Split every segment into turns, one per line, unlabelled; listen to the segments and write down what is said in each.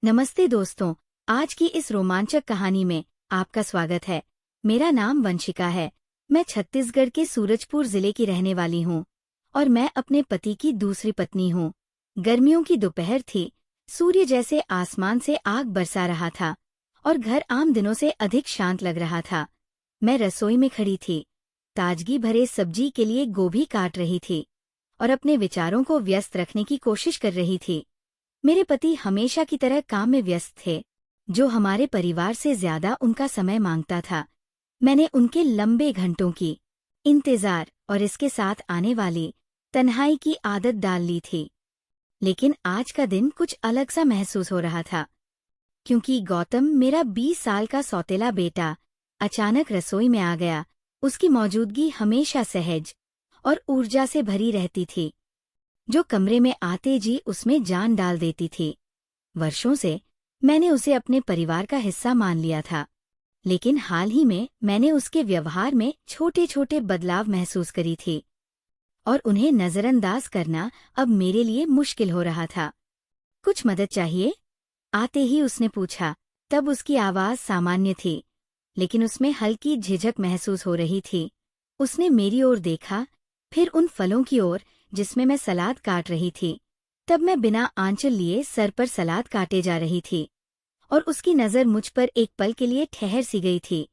नमस्ते दोस्तों, आज की इस रोमांचक कहानी में आपका स्वागत है। मेरा नाम वंशिका है। मैं छत्तीसगढ़ के सूरजपुर जिले की रहने वाली हूँ और मैं अपने पति की दूसरी पत्नी हूँ। गर्मियों की दोपहर थी, सूर्य जैसे आसमान से आग बरसा रहा था और घर आम दिनों से अधिक शांत लग रहा था। मैं रसोई में खड़ी थी, ताजगी भरे सब्जी के लिए गोभी काट रही थी और अपने विचारों को व्यस्त रखने की कोशिश कर रही थी। मेरे पति हमेशा की तरह काम में व्यस्त थे, जो हमारे परिवार से ज्यादा उनका समय मांगता था। मैंने उनके लंबे घंटों की इंतजार और इसके साथ आने वाली तन्हाई की आदत डाल ली थी। लेकिन आज का दिन कुछ अलग सा महसूस हो रहा था, क्योंकि गौतम, मेरा 20 साल का सौतेला बेटा, अचानक रसोई में आ गया। उसकी मौजूदगी हमेशा सहज और ऊर्जा से भरी रहती थी, जो कमरे में आते जी उसमें जान डाल देती थी। वर्षों से मैंने उसे अपने परिवार का हिस्सा मान लिया था, लेकिन हाल ही में मैंने उसके व्यवहार में छोटे छोटे बदलाव महसूस करी थी और उन्हें नजरअंदाज करना अब मेरे लिए मुश्किल हो रहा था। कुछ मदद चाहिए? आते ही उसने पूछा। तब उसकी आवाज सामान्य थी, लेकिन उसमें हल्की झिझक महसूस हो रही थी। उसने मेरी ओर देखा, फिर उन फलों की ओर जिसमें मैं सलाद काट रही थी। तब मैं बिना आंचल लिए सर पर सलाद काटे जा रही थी और उसकी नज़र मुझ पर एक पल के लिए ठहर सी गई थी।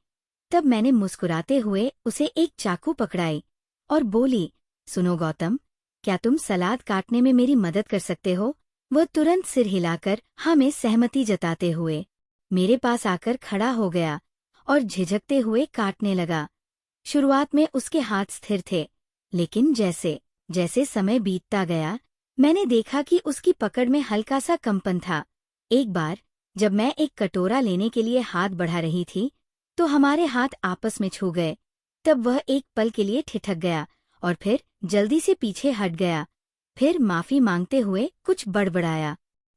तब मैंने मुस्कुराते हुए उसे एक चाकू पकड़ाई और बोली, सुनो गौतम, क्या तुम सलाद काटने में मेरी मदद कर सकते हो? वह तुरंत सिर हिलाकर हाँ में सहमति जताते हुए मेरे पास आकर खड़ा हो गया और झिझकते हुए काटने लगा। शुरुआत में उसके हाथ स्थिर थे, लेकिन जैसे जैसे समय बीतता गया, मैंने देखा कि उसकी पकड़ में हल्का सा कंपन था। एक बार जब मैं एक कटोरा लेने के लिए हाथ बढ़ा रही थी, तो हमारे हाथ आपस में छू गए। तब वह एक पल के लिए ठिठक गया और फिर जल्दी से पीछे हट गया। फिर माफी मांगते हुए कुछ बड़बड़ाया,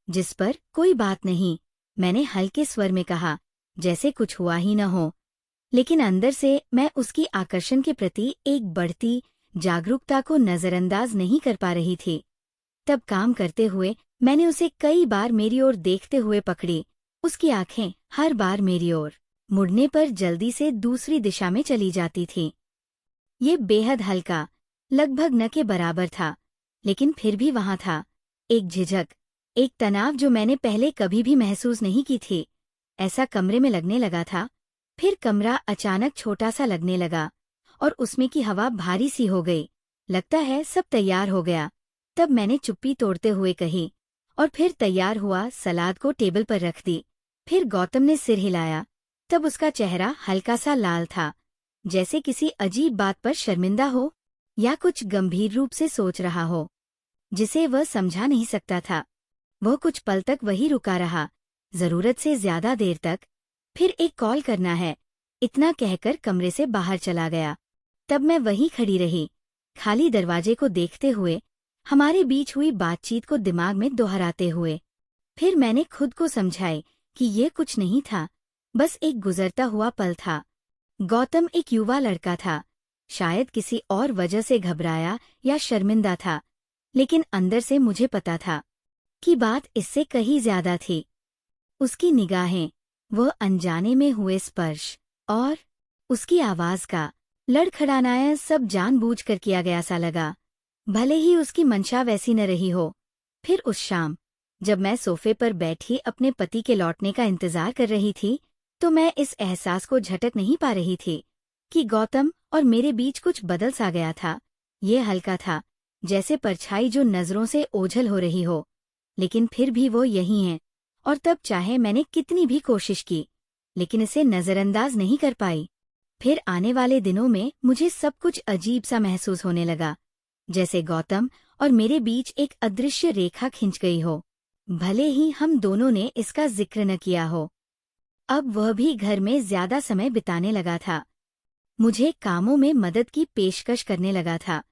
जिस पर कोई बात नहीं, मैंने हल्के स्वर में कहा, जैसे कुछ हुआ ही न हो। लेकिन अंदर से मैं उसकी आकर्षण के प्रति एक बढ़ती जागरूकता को नजरअंदाज नहीं कर पा रही थी। तब काम करते हुए मैंने उसे कई बार मेरी ओर देखते हुए पकड़ी। उसकी आंखें हर बार मेरी ओर मुड़ने पर जल्दी से दूसरी दिशा में चली जाती थीं। ये बेहद हल्का, लगभग न के बराबर था, लेकिन फिर भी वहां था एक झिझक, एक तनाव जो मैंने पहले कभी भी महसूस नहीं की थी। ऐसा कमरे में लगने लगा था। फिर कमरा अचानक छोटा सा लगने लगा और उसमें की हवा भारी सी हो गई। लगता है सब तैयार हो गया। तब मैंने चुप्पी तोड़ते हुए कही और फिर तैयार हुआ सलाद को टेबल पर रख दी। फिर गौतम ने सिर हिलाया। तब उसका चेहरा हल्का सा लाल था, जैसे किसी अजीब बात पर शर्मिंदा हो या कुछ गंभीर रूप से सोच रहा हो, जिसे वह समझा नहीं सकता था। वह कुछ पल तक वही रुका रहा, जरूरत से ज्यादा देर तक। फिर एक कॉल करना है, इतना कहकर कमरे से बाहर चला गया। तब मैं वहीं खड़ी रही, खाली दरवाजे को देखते हुए, हमारे बीच हुई बातचीत को दिमाग में दोहराते हुए। फिर मैंने खुद को समझाई कि ये कुछ नहीं था, बस एक गुजरता हुआ पल था। गौतम एक युवा लड़का था, शायद किसी और वजह से घबराया या शर्मिंदा था, लेकिन अंदर से मुझे पता था कि बात इससे कहीं ज्यादा थी। उसकी निगाहें, वह अनजाने में हुए स्पर्श और उसकी आवाज का लड़खड़ाना, सब जानबूझकर किया गया सा लगा, भले ही उसकी मंशा वैसी न रही हो। फिर उस शाम जब मैं सोफे पर बैठी अपने पति के लौटने का इंतजार कर रही थी, तो मैं इस एहसास को झटक नहीं पा रही थी कि गौतम और मेरे बीच कुछ बदल सा गया था। ये हल्का था, जैसे परछाई जो नजरों से ओझल हो रही हो, लेकिन फिर भी वो यही है। और तब चाहे मैंने कितनी भी कोशिश की, लेकिन इसे नजरअंदाज नहीं कर पाई। फिर आने वाले दिनों में मुझे सब कुछ अजीब सा महसूस होने लगा, जैसे गौतम और मेरे बीच एक अदृश्य रेखा खिंच गई हो, भले ही हम दोनों ने इसका जिक्र न किया हो। अब वह भी घर में ज्यादा समय बिताने लगा था, मुझे कामों में मदद की पेशकश करने लगा था,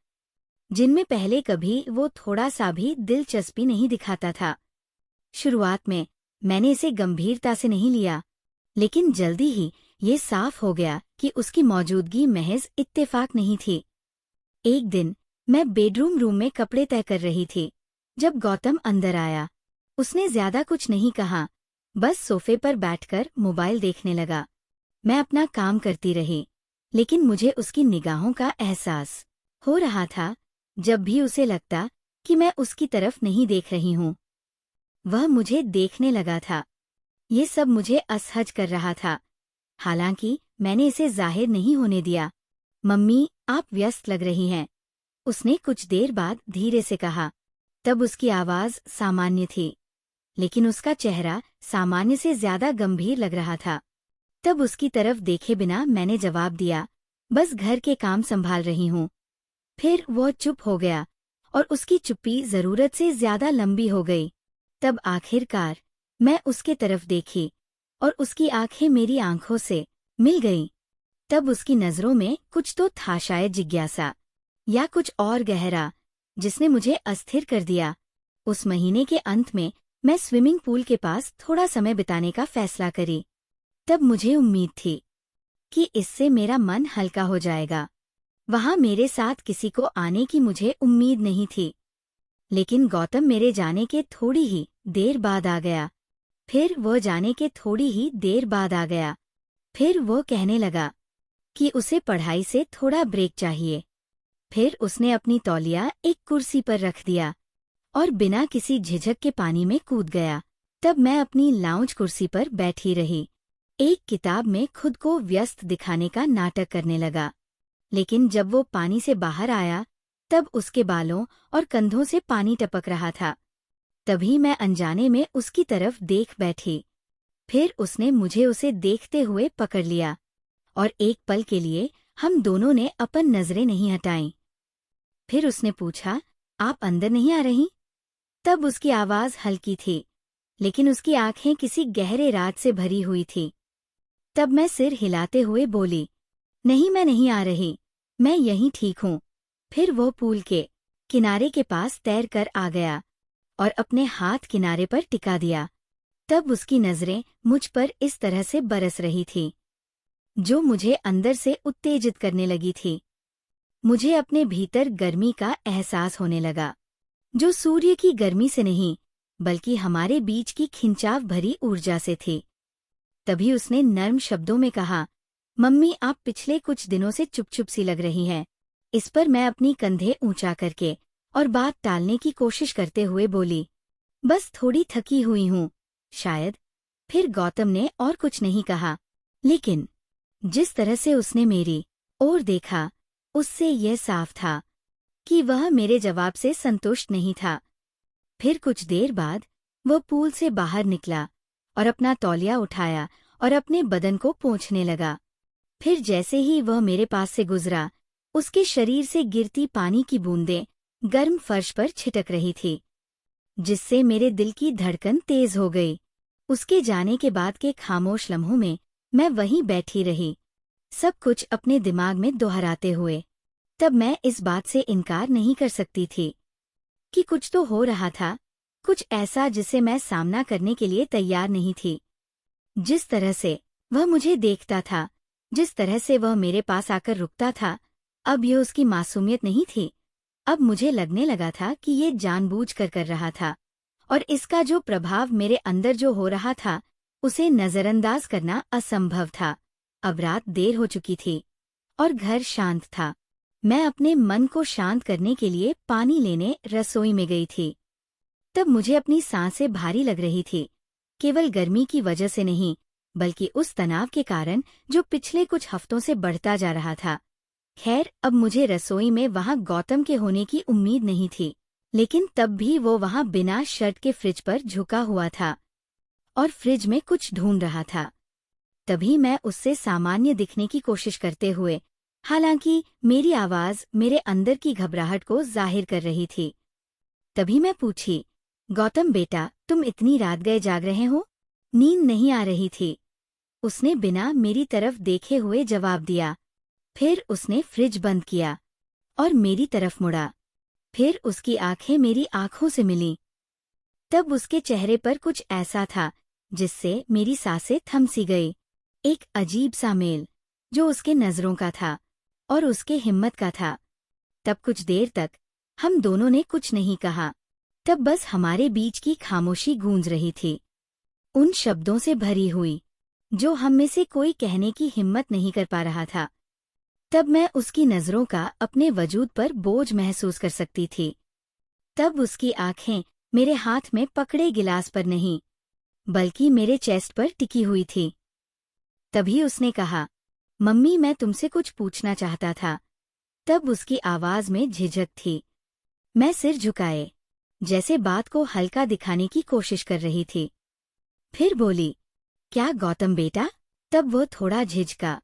जिनमें पहले कभी वो थोड़ा सा भी दिलचस्पी नहीं दिखाता था। शुरुआत में मैंने इसे गंभीरता से नहीं लिया, लेकिन जल्दी ही ये साफ हो गया कि उसकी मौजूदगी महज इत्तेफाक नहीं थी। एक दिन मैं बेडरूम रूम में कपड़े तय कर रही थी, जब गौतम अंदर आया। उसने ज्यादा कुछ नहीं कहा, बस सोफे पर बैठकर मोबाइल देखने लगा। मैं अपना काम करती रही, लेकिन मुझे उसकी निगाहों का एहसास हो रहा था। जब भी उसे लगता कि मैं उसकी तरफ नहीं देख रही हूँ, वह मुझे देखने लगा था। ये सब मुझे असहज कर रहा था, हालांकि मैंने इसे जाहिर नहीं होने दिया। मम्मी, आप व्यस्त लग रही हैं, उसने कुछ देर बाद धीरे से कहा। तब उसकी आवाज सामान्य थी, लेकिन उसका चेहरा सामान्य से ज्यादा गंभीर लग रहा था। तब उसकी तरफ देखे बिना मैंने जवाब दिया, बस घर के काम संभाल रही हूँ। फिर वो चुप हो गया और उसकी चुप्पी जरूरत से ज्यादा लंबी हो गई। तब आखिरकार मैं उसके तरफ देखी और उसकी आंखें मेरी आंखों से मिल गईं। तब उसकी नजरों में कुछ तो था, शायद जिज्ञासा या कुछ और गहरा, जिसने मुझे अस्थिर कर दिया। उस महीने के अंत में मैं स्विमिंग पूल के पास थोड़ा समय बिताने का फैसला करी। तब मुझे उम्मीद थी कि इससे मेरा मन हल्का हो जाएगा। वहां मेरे साथ किसी को आने की मुझे उम्मीद नहीं थी, लेकिन गौतम मेरे जाने के थोड़ी ही देर बाद आ गया। फिर वो जाने के थोड़ी ही देर बाद आ गया। फिर वो कहने लगा कि उसे पढ़ाई से थोड़ा ब्रेक चाहिए। फिर उसने अपनी तौलिया एक कुर्सी पर रख दिया और बिना किसी झिझक के पानी में कूद गया। तब मैं अपनी लाउंज कुर्सी पर बैठी रही, एक किताब में खुद को व्यस्त दिखाने का नाटक करने लगा। लेकिन जब वो पानी से बाहर आया, तब उसके बालों और कंधों से पानी टपक रहा था। तभी मैं अनजाने में उसकी तरफ देख बैठी। फिर उसने मुझे उसे देखते हुए पकड़ लिया और एक पल के लिए हम दोनों ने अपन नजरें नहीं हटाईं। फिर उसने पूछा, आप अंदर नहीं आ रही? तब उसकी आवाज हल्की थी, लेकिन उसकी आंखें किसी गहरे राज से भरी हुई थी। तब मैं सिर हिलाते हुए बोली, नहीं, मैं नहीं आ रही, मैं यहीं ठीक हूँ। फिर वो पूल के किनारे के पास तैर कर आ गया और अपने हाथ किनारे पर टिका दिया। तब उसकी नजरें मुझ पर इस तरह से बरस रही थी, जो मुझे अंदर से उत्तेजित करने लगी थी। मुझे अपने भीतर गर्मी का एहसास होने लगा, जो सूर्य की गर्मी से नहीं, बल्कि हमारे बीच की खिंचाव भरी ऊर्जा से थी। तभी उसने नर्म शब्दों में कहा, मम्मी, आप पिछले कुछ दिनों से चुप-चुप सी लग रही हैं। इस पर मैं अपनी कंधे ऊंचा करके और बात टालने की कोशिश करते हुए बोली, बस थोड़ी थकी हुई हूँ, शायद। फिर गौतम ने और कुछ नहीं कहा, लेकिन जिस तरह से उसने मेरी ओर देखा, उससे यह साफ था कि वह मेरे जवाब से संतुष्ट नहीं था। फिर कुछ देर बाद वह पूल से बाहर निकला और अपना तौलिया उठाया और अपने बदन को पोंछने लगा। फिर जैसे ही वह मेरे पास से गुजरा, उसके शरीर से गिरती पानी की बूंदें गर्म फर्श पर छिटक रही थी, जिससे मेरे दिल की धड़कन तेज हो गई। उसके जाने के बाद के खामोश लम्हों में मैं वहीं बैठी रही, सब कुछ अपने दिमाग में दोहराते हुए। तब मैं इस बात से इनकार नहीं कर सकती थी कि कुछ तो हो रहा था, कुछ ऐसा जिसे मैं सामना करने के लिए तैयार नहीं थी। जिस तरह से वह मुझे देखता था, जिस तरह से वह मेरे पास आकर रुकता था, अब यह उसकी मासूमियत नहीं थी। अब मुझे लगने लगा था कि ये जानबूझकर कर रहा था, और इसका जो प्रभाव मेरे अंदर जो हो रहा था, उसे नजरअंदाज करना असंभव था। अब रात देर हो चुकी थी और घर शांत था। मैं अपने मन को शांत करने के लिए पानी लेने रसोई में गई थी। तब मुझे अपनी सांसें भारी लग रही थी, केवल गर्मी की वजह से नहीं, बल्कि उस तनाव के कारण जो पिछले कुछ हफ्तों से बढ़ता जा रहा था। खैर, अब मुझे रसोई में वहां गौतम के होने की उम्मीद नहीं थी, लेकिन तब भी वो वहां बिना शर्ट के फ्रिज पर झुका हुआ था और फ्रिज में कुछ ढूंढ रहा था। तभी मैं उससे सामान्य दिखने की कोशिश करते हुए, हालांकि मेरी आवाज मेरे अंदर की घबराहट को जाहिर कर रही थी, तभी मैं पूछी, गौतम बेटा, तुम इतनी रात गए जाग रहे हो? नींद नहीं आ रही थी, उसने बिना मेरी तरफ देखे हुए जवाब दिया। फिर उसने फ्रिज बंद किया और मेरी तरफ मुड़ा। फिर उसकी आंखें मेरी आंखों से मिलीं। तब उसके चेहरे पर कुछ ऐसा था जिससे मेरी सांसें थम सी गई, एक अजीब सा मेल जो उसके नजरों का था और उसके हिम्मत का था। तब कुछ देर तक हम दोनों ने कुछ नहीं कहा। तब बस हमारे बीच की खामोशी गूंज रही थी। उन शब्दों से भरी हुई जो हम में से कोई कहने की हिम्मत नहीं कर पा रहा था। तब मैं उसकी नजरों का अपने वजूद पर बोझ महसूस कर सकती थी। तब उसकी आंखें मेरे हाथ में पकड़े गिलास पर नहीं, बल्कि मेरे चेस्ट पर टिकी हुई थी। तभी उसने कहा, मम्मी मैं तुमसे कुछ पूछना चाहता था। तब उसकी आवाज में झिझक थी। मैं सिर झुकाए, जैसे बात को हल्का दिखाने की कोशिश कर रही थी। फिर बोली, क्या गौतम बेटा? तब वो थोड़ा झिझका।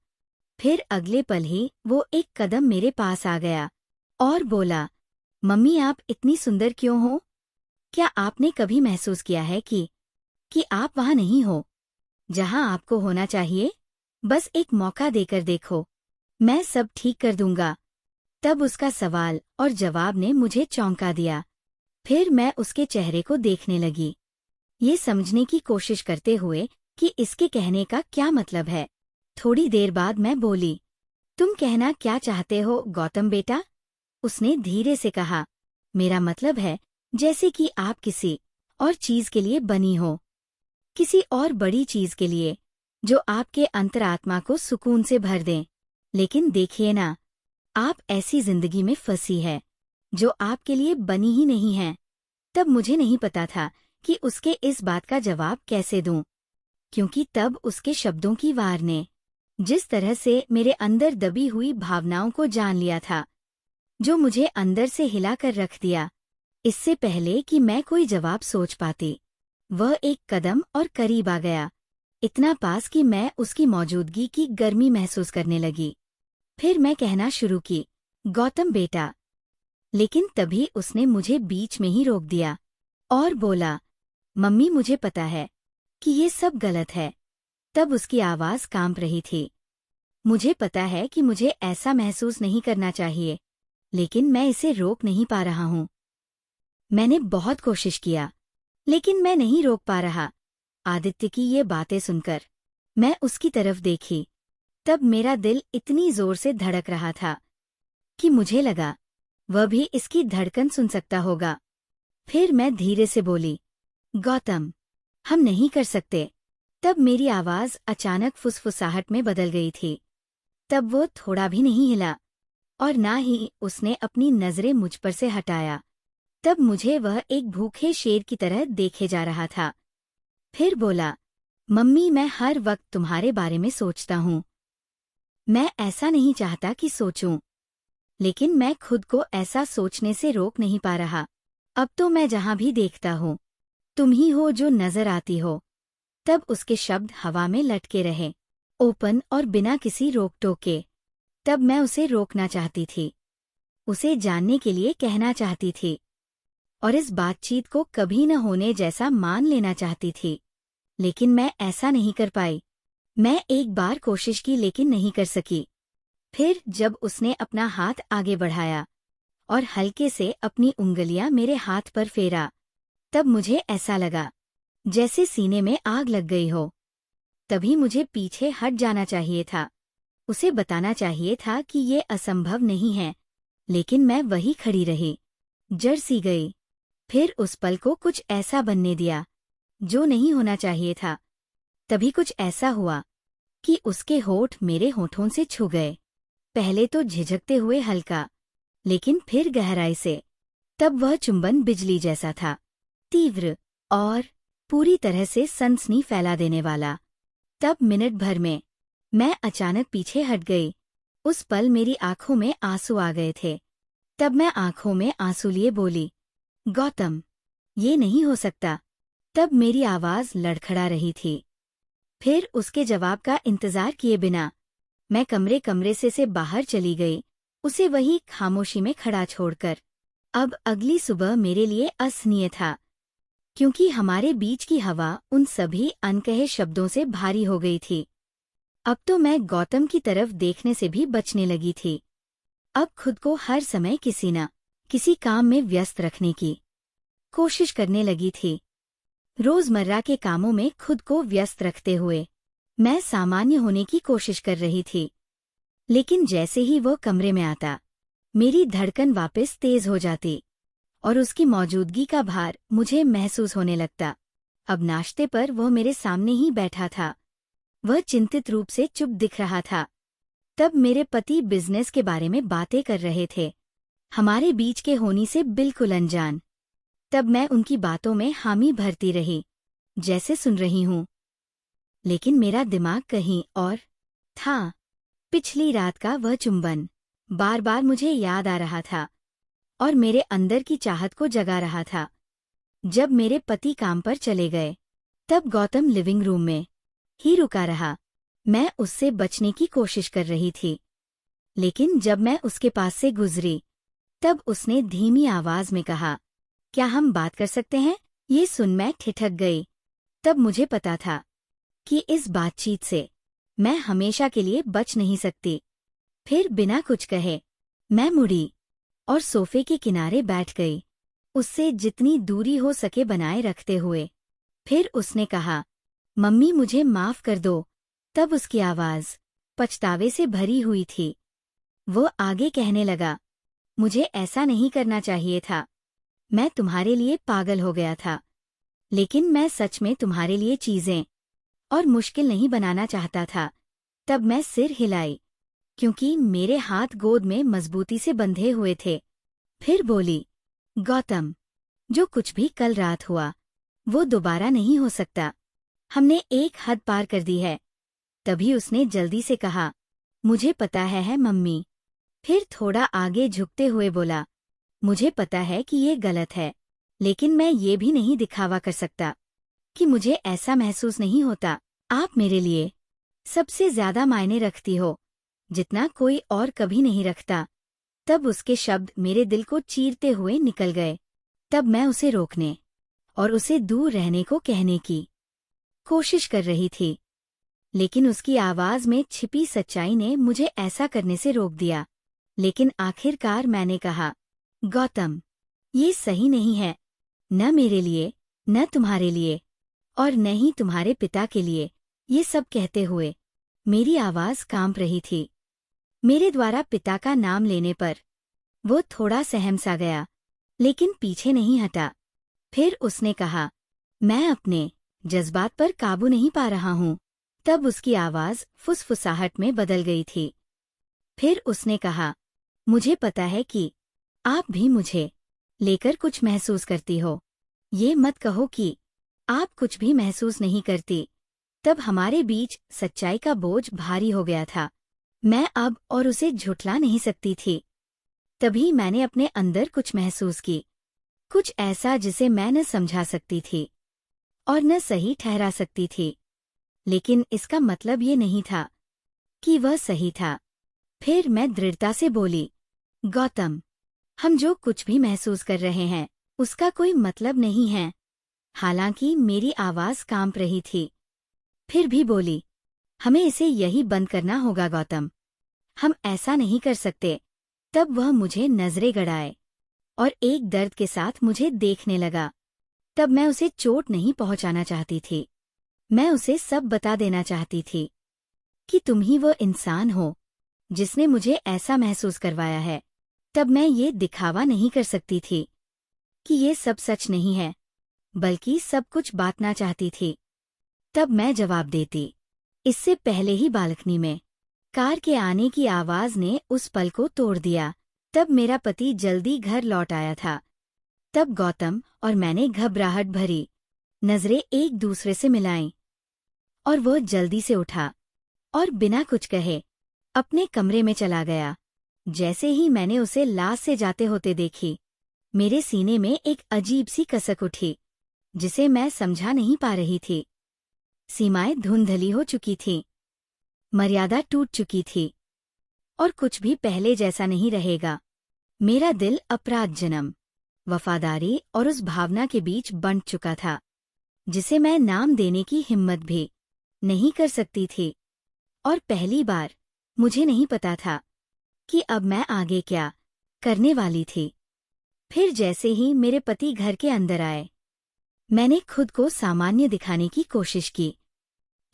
फिर अगले पल ही वो एक कदम मेरे पास आ गया और बोला, मम्मी आप इतनी सुंदर क्यों हो? क्या आपने कभी महसूस किया है कि आप वहां नहीं हो, जहां आपको होना चाहिए? बस एक मौका देकर देखो, मैं सब ठीक कर दूंगा। तब उसका सवाल और जवाब ने मुझे चौंका दिया। फिर मैं उसके चेहरे को देखने लगी, ये समझने की कोशिश करते हुए कि इसके कहने का क्या मतलब है। थोड़ी देर बाद मैं बोली, तुम कहना क्या चाहते हो गौतम बेटा? उसने धीरे से कहा, मेरा मतलब है जैसे कि आप किसी और चीज के लिए बनी हो, किसी और बड़ी चीज के लिए जो आपके अंतरात्मा को सुकून से भर दें। लेकिन देखिए ना, आप ऐसी जिंदगी में फंसी है जो आपके लिए बनी ही नहीं है। तब मुझे नहीं पता था कि उसके इस बात का जवाब कैसे दूं, क्योंकि तब उसके शब्दों की वार ने जिस तरह से मेरे अंदर दबी हुई भावनाओं को जान लिया था, जो मुझे अंदर से हिलाकर रख दिया। इससे पहले कि मैं कोई जवाब सोच पाती, वह एक कदम और करीब आ गया, इतना पास कि मैं उसकी मौजूदगी की गर्मी महसूस करने लगी। फिर मैं कहना शुरू की, गौतम बेटा। लेकिन तभी उसने मुझे बीच में ही रोक दिया और बोला, मम्मी मुझे पता है कि ये सब गलत है। तब उसकी आवाज कांप रही थी। मुझे पता है कि मुझे ऐसा महसूस नहीं करना चाहिए, लेकिन मैं इसे रोक नहीं पा रहा हूँ। मैंने बहुत कोशिश किया, लेकिन मैं नहीं रोक पा रहा। आदित्य की ये बातें सुनकर मैं उसकी तरफ देखी। तब मेरा दिल इतनी जोर से धड़क रहा था कि मुझे लगा वह भी इसकी धड़कन सुन सकता होगा। फिर मैं धीरे से बोली, गौतम, हम नहीं कर सकते। तब मेरी आवाज अचानक फुसफुसाहट में बदल गई थी। तब वो थोड़ा भी नहीं हिला और ना ही उसने अपनी नजरें मुझ पर से हटाया। तब मुझे वह एक भूखे शेर की तरह देखे जा रहा था। फिर बोला, मम्मी मैं हर वक्त तुम्हारे बारे में सोचता हूँ। मैं ऐसा नहीं चाहता कि सोचूं, लेकिन मैं खुद को ऐसा सोचने से रोक नहीं पा रहा। अब तो मैं जहां भी देखता हूँ, तुम ही हो जो नजर आती हो। तब उसके शब्द हवा में लटके रहे, ओपन और बिना किसी रोक टोक के। तब मैं उसे रोकना चाहती थी, उसे जानने के लिए कहना चाहती थी, और इस बातचीत को कभी न होने जैसा मान लेना चाहती थी। लेकिन मैं ऐसा नहीं कर पाई। मैं एक बार कोशिश की लेकिन नहीं कर सकी। फिर जब उसने अपना हाथ आगे बढ़ाया और हल्के से अपनी उंगलियां मेरे हाथ पर फेरा, तब मुझे ऐसा लगा जैसे सीने में आग लग गई हो। तभी मुझे पीछे हट जाना चाहिए था, उसे बताना चाहिए था कि ये असंभव नहीं है। लेकिन मैं वही खड़ी रही, जड़ सी गई। फिर उस पल को कुछ ऐसा बनने दिया जो नहीं होना चाहिए था। तभी कुछ ऐसा हुआ कि उसके होठ मेरे होठों से छू गए, पहले तो झिझकते हुए हल्का, लेकिन फिर गहराई से। तब वह चुंबन बिजली जैसा था, तीव्र और पूरी तरह से सनसनी फैला देने वाला। तब मिनट भर में मैं अचानक पीछे हट गई। उस पल मेरी आंखों में आंसू आ गए थे। तब मैं आंखों में आंसू लिए बोली, गौतम, ये नहीं हो सकता। तब मेरी आवाज लड़खड़ा रही थी। फिर उसके जवाब का इंतजार किए बिना मैं कमरे से बाहर चली गई, उसे वही खामोशी में खड़ा छोड़कर। अब अगली सुबह मेरे लिए असहनीय था, क्योंकि हमारे बीच की हवा उन सभी अनकहे शब्दों से भारी हो गई थी। अब तो मैं गौतम की तरफ देखने से भी बचने लगी थी। अब खुद को हर समय किसी न किसी काम में व्यस्त रखने की कोशिश करने लगी थी। रोजमर्रा के कामों में खुद को व्यस्त रखते हुए मैं सामान्य होने की कोशिश कर रही थी। लेकिन जैसे ही वो कमरे में आता, मेरी धड़कन वापस तेज हो जाती और उसकी मौजूदगी का भार मुझे महसूस होने लगता। अब नाश्ते पर वह मेरे सामने ही बैठा था। वह चिंतित रूप से चुप दिख रहा था। तब मेरे पति बिजनेस के बारे में बातें कर रहे थे, हमारे बीच के होने से बिल्कुल अनजान। तब मैं उनकी बातों में हामी भरती रही, जैसे सुन रही हूं, लेकिन मेरा दिमाग कहीं और था। पिछली रात का वह चुंबन बार बार मुझे याद आ रहा था और मेरे अंदर की चाहत को जगा रहा था। जब मेरे पति काम पर चले गए, तब गौतम लिविंग रूम में ही रुका रहा। मैं उससे बचने की कोशिश कर रही थी, लेकिन जब मैं उसके पास से गुजरी, तब उसने धीमी आवाज में कहा, क्या हम बात कर सकते हैं? ये सुन मैं ठिठक गई। तब मुझे पता था कि इस बातचीत से मैं हमेशा के लिए बच नहीं सकती। फिर बिना कुछ कहे मैं मुड़ी और सोफे के किनारे बैठ गई, उससे जितनी दूरी हो सके बनाए रखते हुए। फिर उसने कहा, मम्मी मुझे माफ कर दो। तब उसकी आवाज पछतावे से भरी हुई थी। वो आगे कहने लगा, मुझे ऐसा नहीं करना चाहिए था। मैं तुम्हारे लिए पागल हो गया था, लेकिन मैं सच में तुम्हारे लिए चीजें और मुश्किल नहीं बनाना चाहता था। तब मैं सिर हिलाई, क्योंकि मेरे हाथ गोद में मजबूती से बंधे हुए थे। फिर बोली, गौतम, जो कुछ भी कल रात हुआ वो दोबारा नहीं हो सकता। हमने एक हद पार कर दी है। तभी उसने जल्दी से कहा, मुझे पता है मम्मी। फिर थोड़ा आगे झुकते हुए बोला, मुझे पता है कि ये गलत है, लेकिन मैं ये भी नहीं दिखावा कर सकता कि मुझे ऐसा महसूस नहीं होता। आप मेरे लिए सबसे ज्यादा मायने रखती हो, जितना कोई और कभी नहीं रखता। तब उसके शब्द मेरे दिल को चीरते हुए निकल गए। तब मैं उसे रोकने और उसे दूर रहने को कहने की कोशिश कर रही थी, लेकिन उसकी आवाज में छिपी सच्चाई ने मुझे ऐसा करने से रोक दिया। लेकिन आखिरकार मैंने कहा, गौतम, ये सही नहीं है, न मेरे लिए, न तुम्हारे लिए, और न ही तुम्हारे पिता के लिए। ये सब कहते हुए मेरी आवाज कांप रही थी। मेरे द्वारा पिता का नाम लेने पर वो थोड़ा सहम सा गया, लेकिन पीछे नहीं हटा। फिर उसने कहा, मैं अपने जज्बात पर काबू नहीं पा रहा हूँ। तब उसकी आवाज फुसफुसाहट में बदल गई थी। फिर उसने कहा, मुझे पता है कि आप भी मुझे लेकर कुछ महसूस करती हो। ये मत कहो कि आप कुछ भी महसूस नहीं करती। तब हमारे बीच सच्चाई का बोझ भारी हो गया था। मैं अब और उसे झुठला नहीं सकती थी। तभी मैंने अपने अंदर कुछ महसूस की, कुछ ऐसा जिसे मैं न समझा सकती थी और न सही ठहरा सकती थी। लेकिन इसका मतलब ये नहीं था कि वह सही था। फिर मैं दृढ़ता से बोली, गौतम, हम जो कुछ भी महसूस कर रहे हैं उसका कोई मतलब नहीं है। हालांकि मेरी आवाज कांप रही थी, फिर भी बोली, हमें इसे यही बंद करना होगा गौतम, हम ऐसा नहीं कर सकते। तब वह मुझे नजरें गड़ाए और एक दर्द के साथ मुझे देखने लगा। तब मैं उसे चोट नहीं पहुंचाना चाहती थी। मैं उसे सब बता देना चाहती थी कि तुम ही वो इंसान हो जिसने मुझे ऐसा महसूस करवाया है। तब मैं ये दिखावा नहीं कर सकती थी कि ये सब सच नहीं है, बल्कि सब कुछ बांटना चाहती थी। तब मैं जवाब देती। इससे पहले ही बालकनी में कार के आने की आवाज ने उस पल को तोड़ दिया। तब मेरा पति जल्दी घर लौट आया था। तब गौतम और मैंने घबराहट भरी नजरें एक दूसरे से मिलाईं, और वो जल्दी से उठा और बिना कुछ कहे अपने कमरे में चला गया। जैसे ही मैंने उसे लाश से जाते होते देखी, मेरे सीने में एक अजीब सी कसक उठी, जिसे मैं समझा नहीं पा रही थी। सीमाएं धुंधली हो चुकी थीं, मर्यादा टूट चुकी थी, और कुछ भी पहले जैसा नहीं रहेगा। मेरा दिल अपराध जन्म, वफादारी और उस भावना के बीच बंट चुका था जिसे मैं नाम देने की हिम्मत भी नहीं कर सकती थी। और पहली बार मुझे नहीं पता था कि अब मैं आगे क्या करने वाली थी। फिर जैसे ही मेरे पति घर के अंदर आए, मैंने खुद को सामान्य दिखाने की कोशिश की।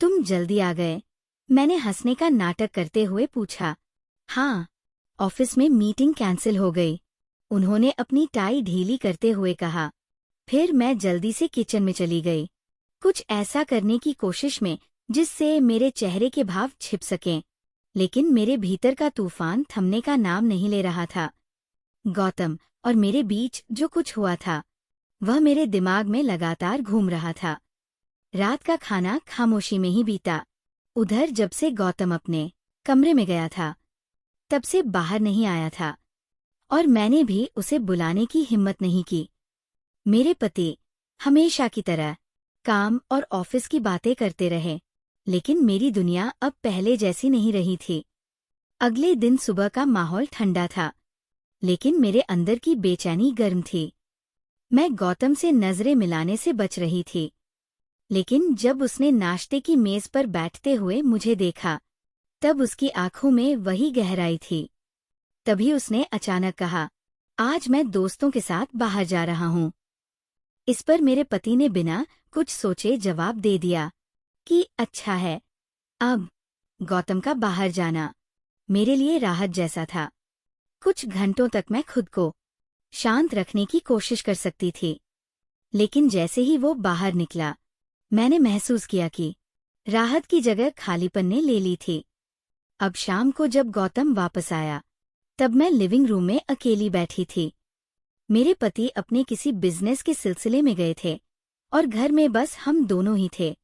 तुम जल्दी आ गए, मैंने हंसने का नाटक करते हुए पूछा। हाँ, ऑफिस में मीटिंग कैंसिल हो गई, उन्होंने अपनी टाई ढीली करते हुए कहा। फिर मैं जल्दी से किचन में चली गई कुछ ऐसा करने की कोशिश में जिससे मेरे चेहरे के भाव छिप सकें, लेकिन मेरे भीतर का तूफान थमने का नाम नहीं ले रहा था। गौतम और मेरे बीच जो कुछ हुआ था वह मेरे दिमाग में लगातार घूम रहा था। रात का खाना खामोशी में ही बीता। उधर जब से गौतम अपने कमरे में गया था तब से बाहर नहीं आया था और मैंने भी उसे बुलाने की हिम्मत नहीं की। मेरे पति हमेशा की तरह काम और ऑफिस की बातें करते रहे, लेकिन मेरी दुनिया अब पहले जैसी नहीं रही थी। अगले दिन सुबह का माहौल ठंडा था, लेकिन मेरे अंदर की बेचैनी गर्म थी। मैं गौतम से नजरें मिलाने से बच रही थी, लेकिन जब उसने नाश्ते की मेज पर बैठते हुए मुझे देखा तब उसकी आंखों में वही गहराई थी। तभी उसने अचानक कहा, आज मैं दोस्तों के साथ बाहर जा रहा हूँ। इस पर मेरे पति ने बिना कुछ सोचे जवाब दे दिया कि अच्छा है। अब गौतम का बाहर जाना मेरे लिए राहत जैसा था। कुछ घंटों तक मैं खुद को शांत रखने की कोशिश कर सकती थी, लेकिन जैसे ही वो बाहर निकला मैंने महसूस किया कि राहत की जगह खालीपन ने ले ली थी। अब शाम को जब गौतम वापस आया तब मैं लिविंग रूम में अकेली बैठी थी। मेरे पति अपने किसी बिजनेस के सिलसिले में गए थे और घर में बस हम दोनों ही थे।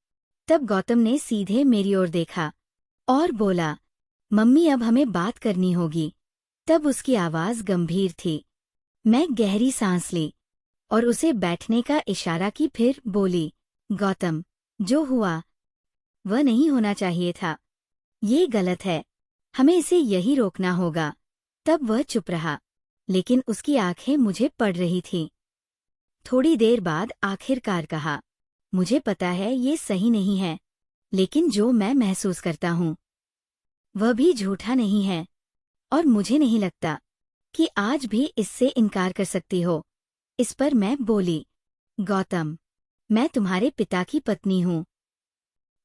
तब गौतम ने सीधे मेरी ओर देखा और बोला, मम्मी अब हमें बात करनी होगी। तब उसकी आवाज गंभीर थी। मैं गहरी सांस ली और उसे बैठने का इशारा की, फिर बोली, गौतम, जो हुआ वह नहीं होना चाहिए था। ये गलत है, हमें इसे यही रोकना होगा। तब वह चुप रहा, लेकिन उसकी आंखें मुझे पड़ रही थीं। थोड़ी देर बाद आखिरकार कहा, मुझे पता है ये सही नहीं है, लेकिन जो मैं महसूस करता हूँ वह भी झूठा नहीं है और मुझे नहीं लगता कि आज भी इससे इनकार कर सकती हो। इस पर मैं बोली, गौतम, मैं तुम्हारे पिता की पत्नी हूँ।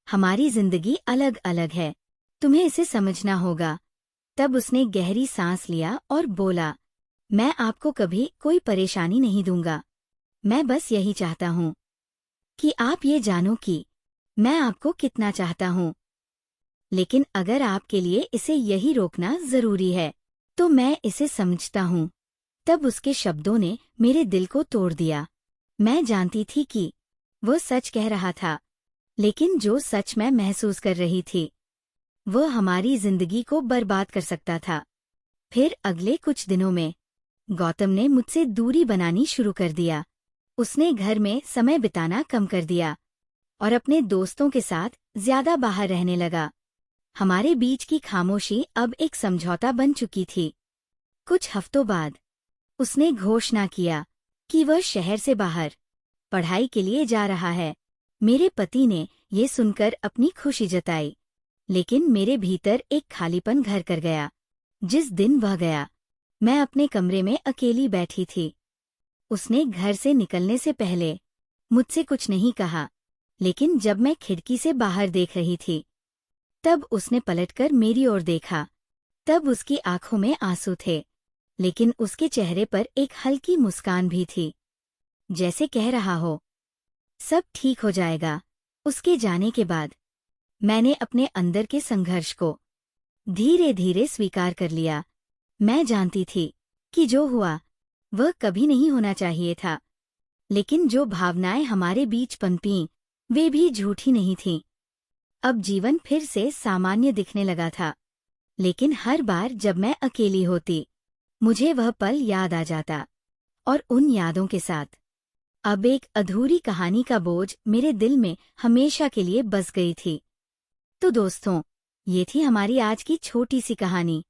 हमारी जिंदगी अलग अलग है, तुम्हें इसे समझना होगा। तब उसने गहरी सांस लिया और बोला, मैं आपको कभी कोई परेशानी नहीं दूंगा। मैं बस यही चाहता हूँ कि आप ये जानो कि मैं आपको कितना चाहता हूँ। लेकिन अगर आपके लिए इसे यही रोकना जरूरी है तो मैं इसे समझता हूँ। तब उसके शब्दों ने मेरे दिल को तोड़ दिया। मैं जानती थी कि वो सच कह रहा था, लेकिन जो सच मैं महसूस कर रही थी वह हमारी जिंदगी को बर्बाद कर सकता था। फिर अगले कुछ दिनों में गौतम ने मुझसे दूरी बनानी शुरू कर दिया। उसने घर में समय बिताना कम कर दिया और अपने दोस्तों के साथ ज्यादा बाहर रहने लगा। हमारे बीच की खामोशी अब एक समझौता बन चुकी थी। कुछ हफ्तों बाद उसने घोषणा किया कि वह शहर से बाहर पढ़ाई के लिए जा रहा है। मेरे पति ने ये सुनकर अपनी खुशी जताई, लेकिन मेरे भीतर एक खालीपन घर कर गया। जिस दिन वह गया मैं अपने कमरे में अकेली बैठी थी। उसने घर से निकलने से पहले मुझसे कुछ नहीं कहा, लेकिन जब मैं खिड़की से बाहर देख रही थी तब उसने पलटकर मेरी ओर देखा। तब उसकी आंखों में आंसू थे, लेकिन उसके चेहरे पर एक हल्की मुस्कान भी थी, जैसे कह रहा हो, सब ठीक हो जाएगा। उसके जाने के बाद मैंने अपने अंदर के संघर्ष को धीरे धीरे स्वीकार कर लिया। मैं जानती थी कि जो हुआ वह कभी नहीं होना चाहिए था, लेकिन जो भावनाएं हमारे बीच पनपीं वे भी झूठी नहीं थीं। अब जीवन फिर से सामान्य दिखने लगा था, लेकिन हर बार जब मैं अकेली होती मुझे वह पल याद आ जाता और उन यादों के साथ अब एक अधूरी कहानी का बोझ मेरे दिल में हमेशा के लिए बस गई थी। तो दोस्तों, ये थी हमारी आज की छोटी सी कहानी।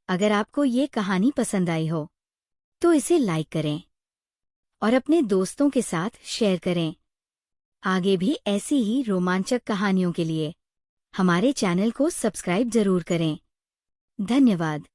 अगर आपको ये कहानी पसंद आई हो तो इसे लाइक करें और अपने दोस्तों के साथ शेयर करें। आगे भी ऐसी ही रोमांचक कहानियों के लिए हमारे चैनल को सब्सक्राइब जरूर करें। धन्यवाद।